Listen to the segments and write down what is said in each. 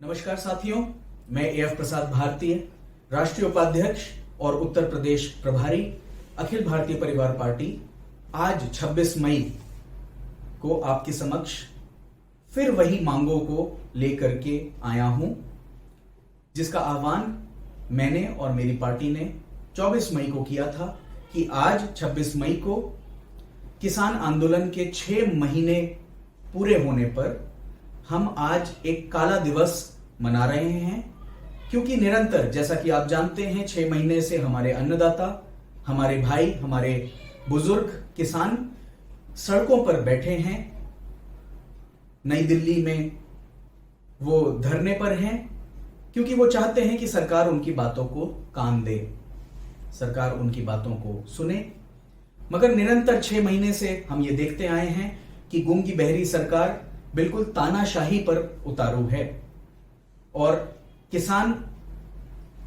नमस्कार साथियों, मैं एएफ प्रसाद भारतीय, राष्ट्रीय उपाध्यक्ष और उत्तर प्रदेश प्रभारी अखिल भारतीय परिवार पार्टी आज 26 मई को आपके समक्ष फिर वही मांगों को लेकर के आया हूं, जिसका आह्वान मैंने और मेरी पार्टी ने 24 मई को किया था कि आज 26 मई को किसान आंदोलन के 6 महीने पूरे होने पर हम आज एक काला दिवस मना रहे हैं। क्योंकि निरंतर, जैसा कि आप जानते हैं, 6 महीने से हमारे अन्नदाता, हमारे भाई, हमारे बुजुर्ग किसान सड़कों पर बैठे हैं। नई दिल्ली में वो धरने पर हैं क्योंकि वो चाहते हैं कि सरकार उनकी बातों को कान दे, सरकार उनकी बातों को सुने। मगर निरंतर 6 महीने से हम ये देखते आए हैं कि गूंगी बहरी सरकार बिल्कुल तानाशाही पर उतारू है और किसान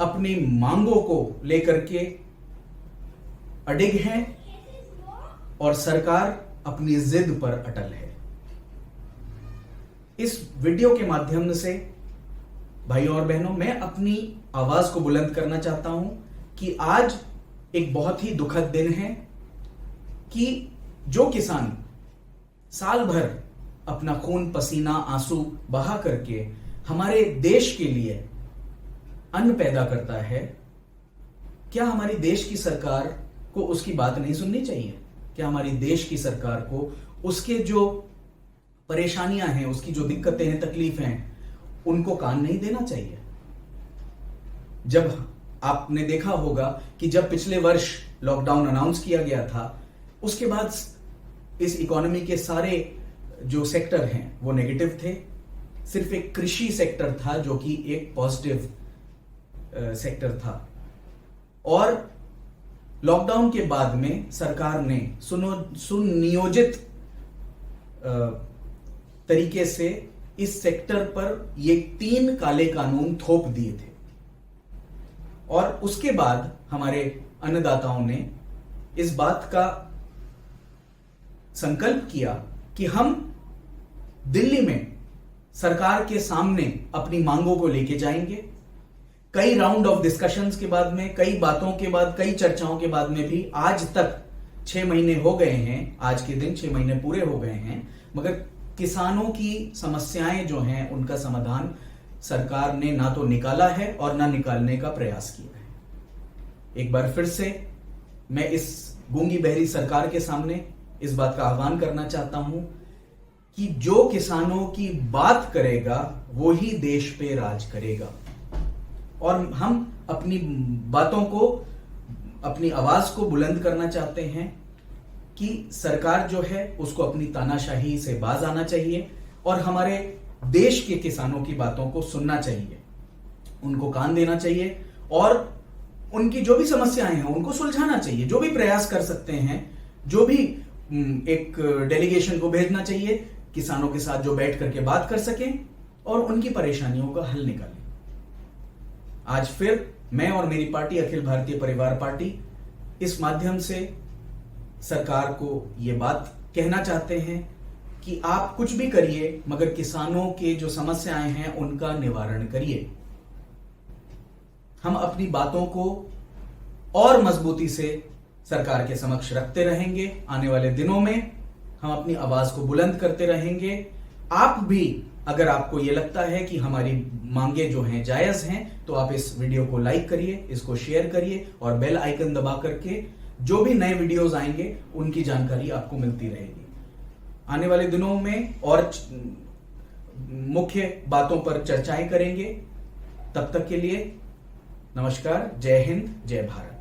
अपनी मांगों को लेकर के अडिग हैं और सरकार अपनी जिद पर अटल है। इस वीडियो के माध्यम से भाइयों और बहनों, मैं अपनी आवाज को बुलंद करना चाहता हूं कि आज एक बहुत ही दुखद दिन है कि जो किसान साल भर अपना खून पसीना आंसू बहा करके हमारे देश के लिए अन्न पैदा करता है, क्या हमारी देश की सरकार को उसकी बात नहीं सुननी चाहिए? क्या हमारी देश की सरकार को उसके जो परेशानियां हैं, उसकी जो दिक्कतें हैं, तकलीफ हैं, उनको कान नहीं देना चाहिए? जब आपने देखा होगा कि जब पिछले वर्ष लॉकडाउन अनाउंस किया गया था, उसके बाद इस इकोनॉमी के सारे जो सेक्टर हैं वो नेगेटिव थे। सिर्फ एक कृषि सेक्टर था जो कि एक पॉजिटिव सेक्टर था। और लॉकडाउन के बाद में सरकार ने सुनियोजित तरीके से इस सेक्टर पर ये 3 काले कानून थोप दिए थे और उसके बाद हमारे अन्नदाताओं ने इस बात का संकल्प किया कि हम दिल्ली में सरकार के सामने अपनी मांगों को लेके जाएंगे। कई राउंड ऑफ डिस्कशंस के बाद में, कई बातों के बाद, कई चर्चाओं के बाद में भी आज तक 6 महीने हो गए हैं। आज के दिन 6 महीने पूरे हो गए हैं, मगर किसानों की समस्याएं जो हैं उनका समाधान सरकार ने ना तो निकाला है और ना निकालने का प्रयास किया है। एक बार फिर से मैं इस गूंगी बहरी सरकार के सामने इस बात का आह्वान करना चाहता हूं कि जो किसानों की बात करेगा वो ही देश पे राज करेगा। और हम अपनी बातों को, अपनी आवाज को बुलंद करना चाहते हैं कि सरकार जो है उसको अपनी तानाशाही से बाज आना चाहिए और हमारे देश के किसानों की बातों को सुनना चाहिए, उनको कान देना चाहिए और उनकी जो भी समस्याएं हैं उनको सुलझाना चाहिए। जो भी प्रयास कर सकते हैं, जो भी एक डेलीगेशन को भेजना चाहिए किसानों के साथ, जो बैठ करके बात कर सकें और उनकी परेशानियों का हल निकालें। आज फिर मैं और मेरी पार्टी अखिल भारतीय परिवार पार्टी इस माध्यम से सरकार को यह बात कहना चाहते हैं कि आप कुछ भी करिए, मगर किसानों के जो समस्याएं हैं उनका निवारण करिए। हम अपनी बातों को और मजबूती से सरकार के समक्ष रखते रहेंगे। आने वाले दिनों में हम अपनी आवाज को बुलंद करते रहेंगे। आप भी, अगर आपको यह लगता है कि हमारी मांगे जो हैं जायज हैं, तो आप इस वीडियो को लाइक करिए, इसको शेयर करिए और बेल आइकन दबा करके जो भी नए वीडियोस आएंगे उनकी जानकारी आपको मिलती रहेगी। आने वाले दिनों में और मुख्य बातों पर चर्चाएं करेंगे। तब तक के लिए नमस्कार, जय हिंद, जय भारत।